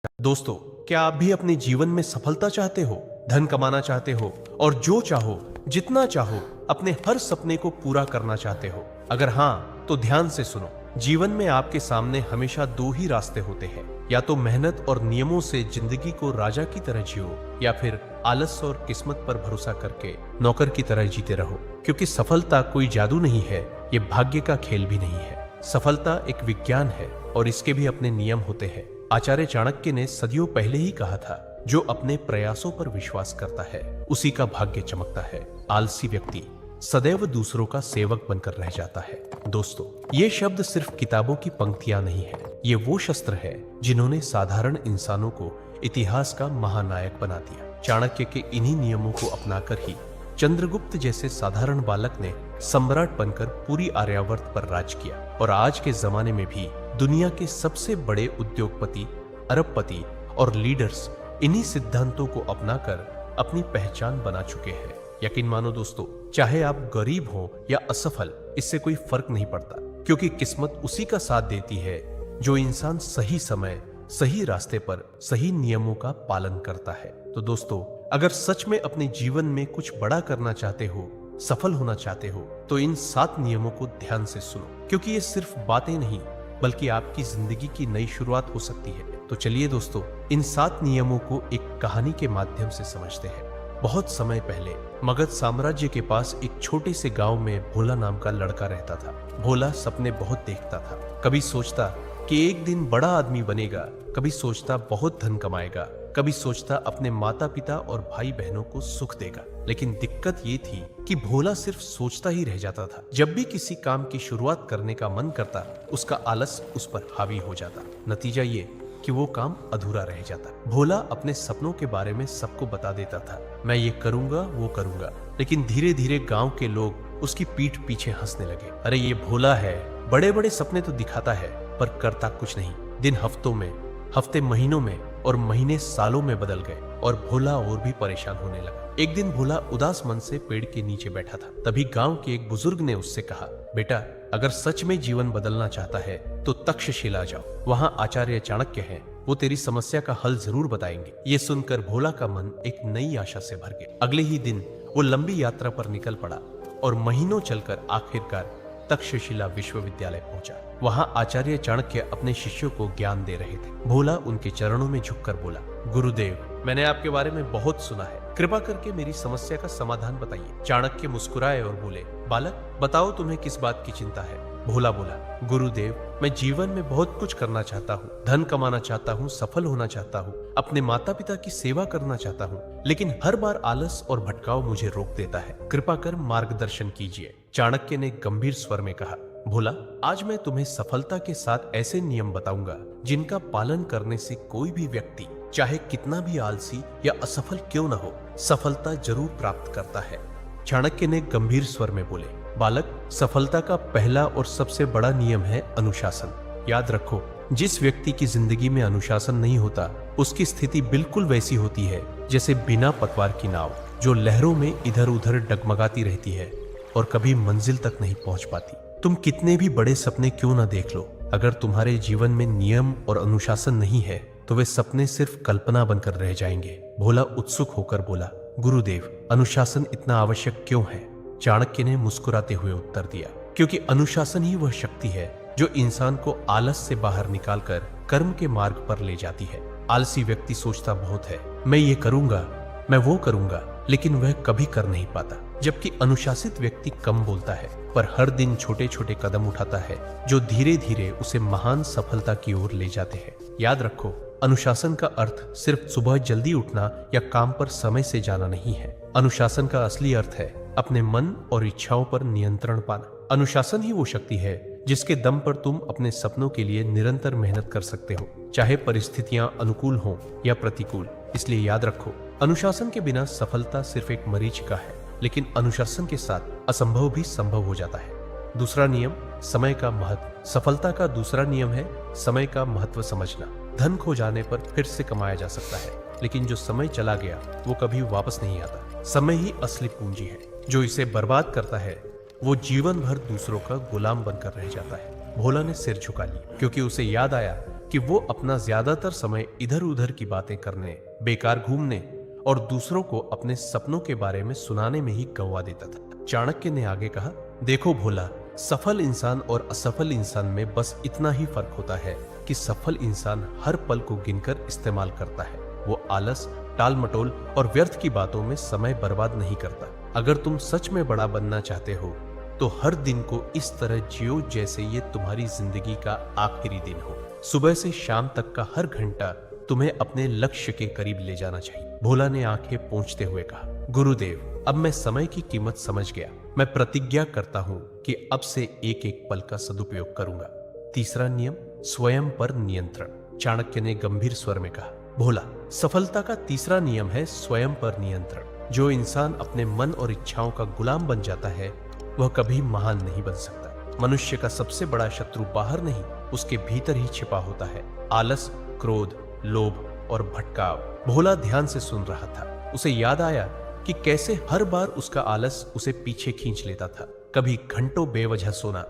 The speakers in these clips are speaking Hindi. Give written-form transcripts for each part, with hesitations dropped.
दोस्तों, क्या आप भी अपने जीवन में सफलता चाहते हो, धन कमाना चाहते हो और जो चाहो, जितना चाहो, अपने हर सपने को पूरा करना चाहते हो? अगर हाँ, तो ध्यान से सुनो। जीवन में आपके सामने हमेशा दो ही रास्ते होते हैं, या तो मेहनत और नियमों से जिंदगी को राजा की तरह जियो, या फिर आलस और किस्मत पर भरोसा करके नौकर की तरह जीते रहो। क्योंकि सफलता कोई जादू नहीं है, ये भाग्य का खेल भी नहीं है। सफलता एक विज्ञान है और इसके भी अपने नियम होते हैं। आचार्य चाणक्य ने सदियों पहले ही कहा था, जो अपने प्रयासों पर विश्वास करता है उसी का भाग्य चमकता है। आलसी व्यक्ति सदैव दूसरों का सेवक बनकर रह जाता है। दोस्तों, ये शब्द सिर्फ किताबों की पंक्तियां नहीं है, ये वो शस्त्र है जिन्होंने साधारण इंसानों को इतिहास का महानायक बना दिया। चाणक्य के इन्हीं नियमों को अपनाकर ही चंद्रगुप्त जैसे साधारण बालक ने सम्राट बनकर पूरी आर्यावर्त पर राज किया, और आज के जमाने में भी दुनिया के सबसे बड़े उद्योगपति, अरबपति और लीडर्स इन्हीं सिद्धांतों को अपनाकर अपनी पहचान बना चुके हैं। यकीन मानो दोस्तों, चाहे आप गरीब हो या असफल, इससे कोई फर्क नहीं पड़ता, क्योंकि किस्मत उसी का साथ देती है जो इंसान सही समय, सही रास्ते पर सही नियमों का पालन करता है। तो दोस्तों, अगर सच में अपने जीवन में कुछ बड़ा करना चाहते हो, सफल होना चाहते हो, तो इन 7 नियमों को ध्यान से सुनो, क्योंकि ये सिर्फ बातें नहीं बल्कि आपकी जिंदगी की नई शुरुआत हो सकती है। तो चलिए दोस्तों, इन 7 नियमों को एक कहानी के माध्यम से समझते हैं। बहुत समय पहले मगध साम्राज्य के पास एक छोटे से गांव में भोला नाम का लड़का रहता था। भोला सपने बहुत देखता था। कभी सोचता कि एक दिन बड़ा आदमी बनेगा, कभी सोचता बहुत धन कमाएगा, कभी सोचता अपने माता पिता और भाई बहनों को सुख देगा। लेकिन दिक्कत ये थी कि भोला सिर्फ सोचता ही रह जाता था। जब भी किसी काम की शुरुआत करने का मन करता, उसका आलस उस पर हावी हो जाता। नतीजा ये कि वो काम अधूरा रह जाता। भोला अपने सपनों के बारे में सबको बता देता था, मैं ये करूंगा, वो करूंगा। लेकिन धीरे धीरे गांव के लोग उसकी पीठ पीछे हंसने लगे। अरे ये भोला है, बड़े बड़े सपने तो दिखाता है पर करता कुछ नहीं। दिन हफ्तों में, हफ्ते महीनों में और महीने सालों में बदल गए और भोला और भी परेशान होने लगा। एक दिन भोला उदास मन से पेड़ के नीचे बैठा था। तभी गांव के एक बुजुर्ग ने उससे कहा, बेटा, अगर सच में जीवन बदलना चाहता है तो तक्षशिला जाओ। वहां आचार्य चाणक्य हैं, वो तेरी समस्या का हल जरूर बताएंगे। ये सुनकर भोला का मन एक नई आशा से भर गया। अगले ही दिन वो लंबी यात्रा पर निकल पड़ा और महीनों चलकर आखिरकार तक्षशिला विश्वविद्यालय पहुंचा। वहां आचार्य चाणक्य अपने शिष्यों को ज्ञान दे रहे थे। भोला उनके चरणों में झुककर बोला, गुरुदेव, मैंने आपके बारे में बहुत सुना है, कृपा करके मेरी समस्या का समाधान बताइए। चाणक्य मुस्कुराए और बोले, बालक, बताओ तुम्हें किस बात की चिंता है? भोला बोला, गुरुदेव, मैं जीवन में बहुत कुछ करना चाहता हूँ, धन कमाना चाहता हूँ, सफल होना चाहता हूँ, अपने माता पिता की सेवा करना चाहता हूँ, लेकिन हर बार आलस और भटकाव मुझे रोक देता है। कृपा कर मार्गदर्शन कीजिए। चाणक्य ने गंभीर स्वर में कहा, भोला, आज मैं तुम्हें सफलता के साथ ऐसे नियम बताऊंगा जिनका पालन करने से कोई भी व्यक्ति, चाहे कितना भी आलसी या असफल क्यों न हो, सफलता जरूर प्राप्त करता है। चाणक्य ने गंभीर स्वर में बोले, बालक, सफलता का पहला और सबसे बड़ा नियम है अनुशासन। याद रखो, जिस व्यक्ति की जिंदगी में अनुशासन नहीं होता, उसकी स्थिति बिल्कुल वैसी होती है जैसे बिना पतवार की नाव, जो लहरों में इधर उधर डगमगाती रहती है और कभी मंजिल तक नहीं पहुंच पाती। तुम कितने भी बड़े सपने क्यों ना देख लो, अगर तुम्हारे जीवन में नियम और अनुशासन नहीं है तो वे सपने सिर्फ कल्पना बनकर रह जाएंगे। भोला उत्सुक होकर बोला, गुरुदेव, अनुशासन इतना आवश्यक क्यों है? चाणक्य ने मुस्कुराते हुए उत्तर दिया, क्योंकि अनुशासन ही वह शक्ति है जो इंसान को आलस से बाहर निकालकर कर्म के मार्ग पर ले जाती है। आलसी व्यक्ति सोचता बहुत है, मैं ये करूंगा, मैं वो करूंगा, लेकिन वह कभी कर नहीं पाता। जबकि अनुशासित व्यक्ति कम बोलता है पर हर दिन छोटे छोटे कदम उठाता है, जो धीरे धीरे उसे महान सफलता की ओर ले जाते हैं। याद रखो, अनुशासन का अर्थ सिर्फ सुबह जल्दी उठना या काम पर समय से जाना नहीं है। अनुशासन का असली अर्थ है अपने मन और इच्छाओं पर नियंत्रण पाना। अनुशासन ही वो शक्ति है जिसके दम पर तुम अपने सपनों के लिए निरंतर मेहनत कर सकते हो, चाहे परिस्थितियां अनुकूल हों या प्रतिकूल। इसलिए याद रखो, अनुशासन के बिना सफलता सिर्फ एक मरीचिका है, लेकिन अनुशासन के साथ असंभव भी संभव हो जाता है। दूसरा नियम, समय का महत्व। सफलता का दूसरा नियम है समय का महत्व समझना। धन खो जाने पर फिर से कमाया जा सकता है, लेकिन जो समय चला गया वो कभी वापस नहीं आता। समय ही असली पूंजी है, जो इसे बर्बाद करता है वो जीवन भर दूसरों का गुलाम बनकर रह जाता है। भोला ने सिर झुका लिया, क्योंकि उसे याद आया कि वो अपना ज्यादातर समय इधर उधर की बातें करने, बेकार घूमने और दूसरों को अपने सपनों के बारे में सुनाने में ही गंवा देता था। चाणक्य ने आगे कहा, देखो भोला, सफल इंसान और असफल इंसान में बस इतना ही फर्क होता है कि सफल इंसान हर पल को गिनकर इस्तेमाल करता है। वो आलस, टाल मटोल और व्यर्थ की बातों में समय बर्बाद नहीं करता। अगर तुम सच में बड़ा बनना चाहते हो तो हर दिन को इस तरह जियो जैसे ये तुम्हारी जिंदगी का आखिरी दिन हो। सुबह से शाम तक का हर घंटा तुम्हें अपने लक्ष्य के करीब ले जाना चाहिए। भोला ने आंखें पोंछते हुए कहा, गुरुदेव, अब मैं समय की कीमत समझ गया। मैं प्रतिज्ञा करता हूं कि अब से एक एक पल का सदुपयोग करूंगा। तीसरा नियम, स्वयं पर नियंत्रण। चाणक्य ने गंभीर स्वर में कहा, भोला, सफलता का तीसरा नियम है स्वयं पर नियंत्रण। जो इंसान अपने मन और इच्छाओं का गुलाम बन जाता है वह कभी महान नहीं बन सकता। मनुष्य का सबसे बड़ा शत्रु बाहर नहीं, उसके भीतर ही छिपा होता है। आलस, क्रोध, लोभ और भटकाव। भोला ध्यान से सुन रहा था। उसे याद आया कि कैसे हर बार उसका आलस उसे पीछे खींच लेता था। कभी घंटों बेवजह सोना,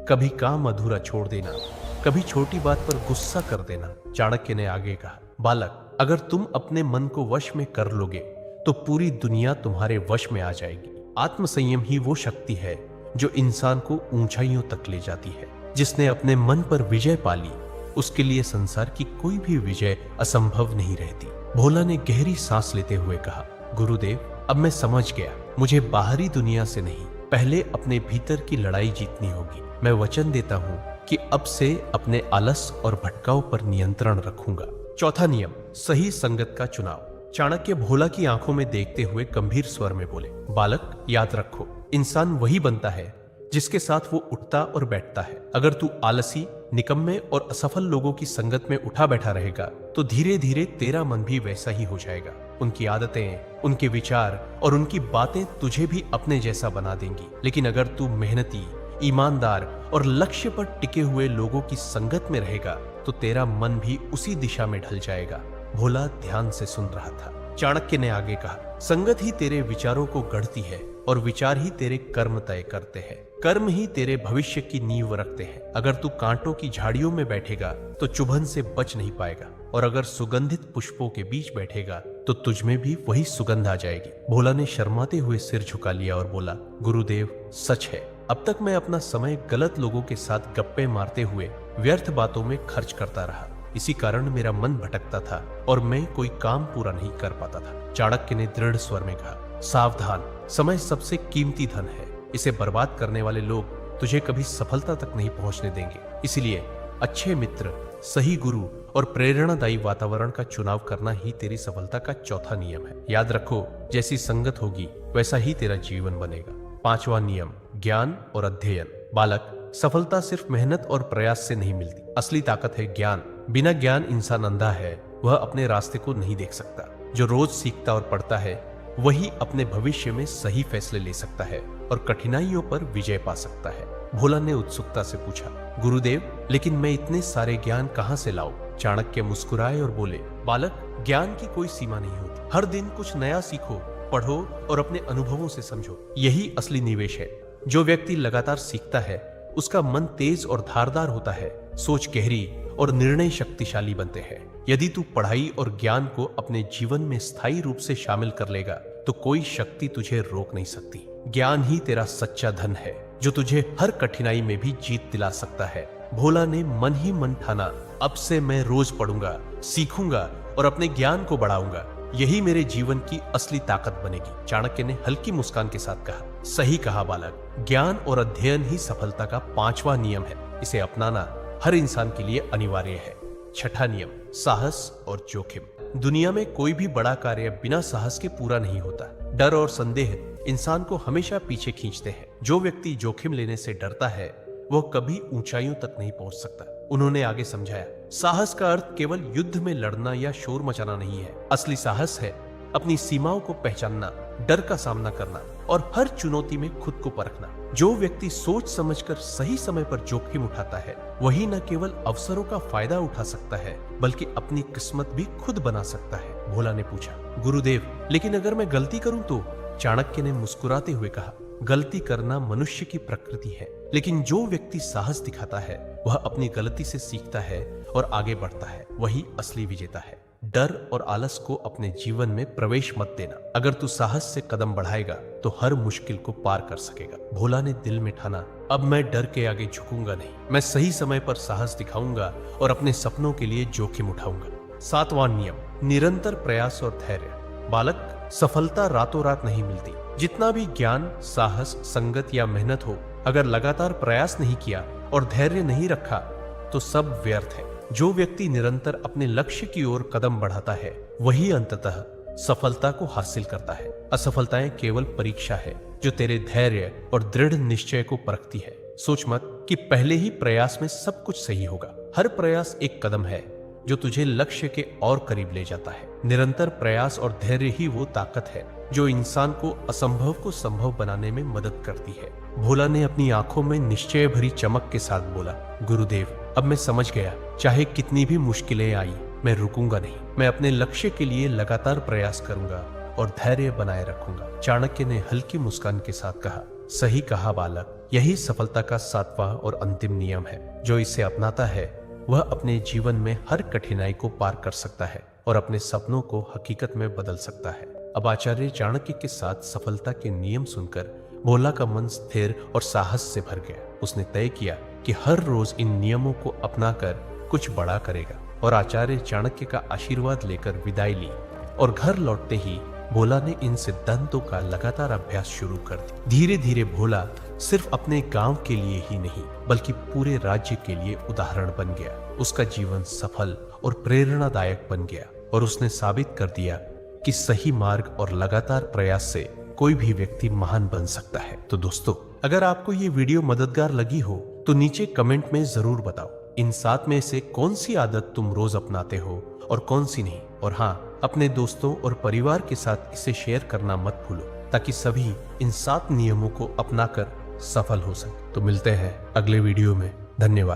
कभी काम अधूरा छोड़ देना, कभी छोटी बात पर गुस्सा कर देना। चाणक्य ने आगे कहा, बालक, अगर तुम अपने मन को वश में कर लोगे तो पूरी दुनिया तुम्हारे वश में आ जाएगी। आत्मसंयम ही वो शक्ति है जो इंसान को ऊंचाइयों तक ले जाती है। जिसने अपने मन पर विजय पा ली, उसके लिए संसार की कोई भी विजय असंभव नहीं रहती। भोला ने गहरी सांस लेते हुए कहा, गुरुदेव, अब मैं समझ गया। मुझे बाहरी दुनिया से नहीं, पहले अपने भीतर की लड़ाई जीतनी होगी। मैं वचन देता हूँ कि अब से अपने आलस और भटकाव पर नियंत्रण रखूंगा। चौथा नियम, सही संगत का चुनाव। चाणक्य भोला की आंखों में देखते हुए गंभीर स्वर में बोले, बालक, याद रखो, इंसान वही बनता है जिसके साथ वो उठता और बैठता है। अगर तू आलसी, निकम्मे और असफल लोगों की संगत में उठा बैठा रहेगा तो धीरे धीरे तेरा मन भी वैसा ही हो जाएगा। उनकी आदतें, उनके विचार और उनकी बातें तुझे भी अपने जैसा बना देंगी। लेकिन अगर तू मेहनती, ईमानदार और लक्ष्य पर टिके हुए लोगों की संगत में रहेगा तो तेरा मन भी उसी दिशा में ढल जाएगा। भोला ध्यान से सुन रहा था। चाणक्य ने आगे कहा, संगत ही तेरे विचारों को गढ़ती है और विचार ही तेरे कर्म तय करते हैं। कर्म ही तेरे भविष्य की नींव रखते हैं। अगर तू कांटों की झाड़ियों में बैठेगा तो चुभन से बच नहीं पाएगा, और अगर सुगंधित पुष्पों के बीच बैठेगा तो तुझमें भी वही सुगंध आ जाएगी। भोला ने शर्माते हुए सिर झुका लिया और बोला, गुरुदेव, सच है, अब तक मैं अपना समय गलत लोगों के साथ गप्पे मारते हुए व्यर्थ बातों में खर्च करता रहा। इसी कारण मेरा मन भटकता था और मैं कोई काम पूरा नहीं कर पाता था। चाणक्य ने दृढ़ स्वर में कहा, सावधान, समय सबसे कीमती धन है। इसे बर्बाद करने वाले लोग तुझे कभी सफलता तक नहीं पहुंचने देंगे। इसलिए अच्छे मित्र, सही गुरु और प्रेरणादायी वातावरण का चुनाव करना ही तेरी सफलता का चौथा नियम है। याद रखो, जैसी संगत होगी वैसा ही तेरा जीवन बनेगा। पांचवा नियम, ज्ञान और अध्ययन। बालक, सफलता सिर्फ मेहनत और प्रयास से नहीं मिलती। असली ताकत है ज्ञान। बिना ज्ञान इंसान अंधा है, वह अपने रास्ते को नहीं देख सकता। जो रोज सीखता और पढ़ता है वही अपने भविष्य में सही फैसले ले सकता है और कठिनाइयों पर विजय पा सकता है। भोला ने उत्सुकता से पूछा, गुरुदेव, लेकिन मैं इतने सारे ज्ञान कहां से लाऊं? चाणक्य मुस्कुराए और बोले, बालक, ज्ञान की कोई सीमा नहीं होती। हर दिन कुछ नया सीखो, पढ़ो और अपने अनुभवों से समझो। यही असली निवेश है। जो व्यक्ति लगातार सीखता है उसका मन तेज और धारदार होता है, सोच गहरी और निर्णय शक्तिशाली बनते हैं। यदि तू पढ़ाई और ज्ञान को अपने जीवन में स्थायी रूप से शामिल कर लेगा तो कोई शक्ति तुझे रोक नहीं सकती। ज्ञान ही तेरा सच्चा धन है जो तुझे हर कठिनाई में भी जीत दिला सकता है। भोला ने मन ही मन ठाना, अब से मैं रोज पढ़ूंगा, सीखूंगा और अपने ज्ञान को बढ़ाऊंगा। यही मेरे जीवन की असली ताकत बनेगी। चाणक्य ने हल्की मुस्कान के साथ कहा, सही कहा बालक, ज्ञान और अध्ययन ही सफलता का पांचवा नियम है। इसे अपनाना हर इंसान के लिए अनिवार्य है। छठा नियम, साहस और जोखिम। दुनिया में कोई भी बड़ा कार्य बिना साहस के पूरा नहीं होता। डर और संदेह इंसान को हमेशा पीछे खींचते हैं। जो व्यक्ति जोखिम लेने से डरता है वह कभी ऊंचाइयों तक नहीं पहुंच सकता। उन्होंने आगे समझाया, साहस का अर्थ केवल युद्ध में लड़ना या शोर मचाना नहीं है। असली साहस है अपनी सीमाओं को पहचानना, डर का सामना करना और हर चुनौती में खुद को परखना। जो व्यक्ति सोच समझकर सही समय पर जोखिम उठाता है वही न केवल अवसरों का फायदा उठा सकता है बल्कि अपनी किस्मत भी खुद बना सकता है। भोला ने पूछा, गुरुदेव, लेकिन अगर मैं गलती करूं तो? चाणक्य ने मुस्कुराते हुए कहा, गलती करना मनुष्य की प्रकृति है, लेकिन जो व्यक्ति साहस दिखाता है वह अपनी गलती से सीखता है और आगे बढ़ता है, वही असली विजेता है। डर और आलस को अपने जीवन में प्रवेश मत देना। अगर तू साहस से कदम बढ़ाएगा तो हर मुश्किल को पार कर सकेगा। भोला ने दिल में ठाना, अब मैं डर के आगे झुकूंगा नहीं, मैं सही समय पर साहस दिखाऊंगा और अपने सपनों के लिए जोखिम उठाऊंगा। 7वां नियम, निरंतर प्रयास और धैर्य। बालक, सफलता रातों रात नहीं मिलती। जितना भी ज्ञान, साहस, संगत या मेहनत हो, अगर लगातार प्रयास नहीं किया और धैर्य नहीं रखा तो सब व्यर्थ है। जो व्यक्ति निरंतर अपने लक्ष्य की ओर कदम बढ़ाता है वही अंततः सफलता को हासिल करता है। असफलताएं केवल परीक्षा है जो तेरे धैर्य और दृढ़ निश्चय को परखती है। सोच मत कि पहले ही प्रयास में सब कुछ सही होगा। हर प्रयास एक कदम है जो तुझे लक्ष्य के और करीब ले जाता है। निरंतर प्रयास और धैर्य ही वो ताकत है जो इंसान को असंभव को संभव बनाने में मदद करती है। भोला ने अपनी आंखों में निश्चय भरी चमक के साथ बोला, गुरुदेव, अब मैं समझ गया, चाहे कितनी भी मुश्किलें आई, मैं रुकूंगा नहीं। मैं अपने लक्ष्य के लिए लगातार प्रयास करूंगा और धैर्य बनाए रखूंगा। चाणक्य ने हल्की मुस्कान के साथ कहा, सही कहा बालक, यही सफलता का 7वां और अंतिम नियम है। जो इसे अपनाता है वह अपने जीवन में हर कठिनाई को पार कर सकता है और अपने सपनों को हकीकत में बदल सकता है। अब आचार्य चाणक्य के साथ सफलता के नियम सुनकर भोला का मन स्थिर और साहस से भर गया। उसने तय किया कि हर रोज इन नियमों को अपनाकर कुछ बड़ा करेगा और आचार्य चाणक्य का आशीर्वाद लेकर विदाई ली। और घर लौटते ही भोला ने इन सिद्धांतों का लगातार अभ्यास शुरू कर दिया। धीरे धीरे भोला सिर्फ अपने गांव के लिए ही नहीं बल्कि पूरे राज्य के लिए उदाहरण बन गया। उसका जीवन सफल और प्रेरणादायक बन गया और उसने साबित कर दिया कि सही मार्ग और लगातार प्रयास से कोई भी व्यक्ति महान बन सकता है। तो दोस्तों, अगर आपको ये वीडियो मददगार लगी हो तो नीचे कमेंट में जरूर बताओ इन 7 में से कौन सी आदत तुम रोज अपनाते हो और कौन सी नहीं। और हाँ, अपने दोस्तों और परिवार के साथ इसे शेयर करना मत भूलो ताकि सभी इन 7 नियमों को अपनाकर सफल हो सके। तो मिलते हैं अगले वीडियो में। धन्यवाद।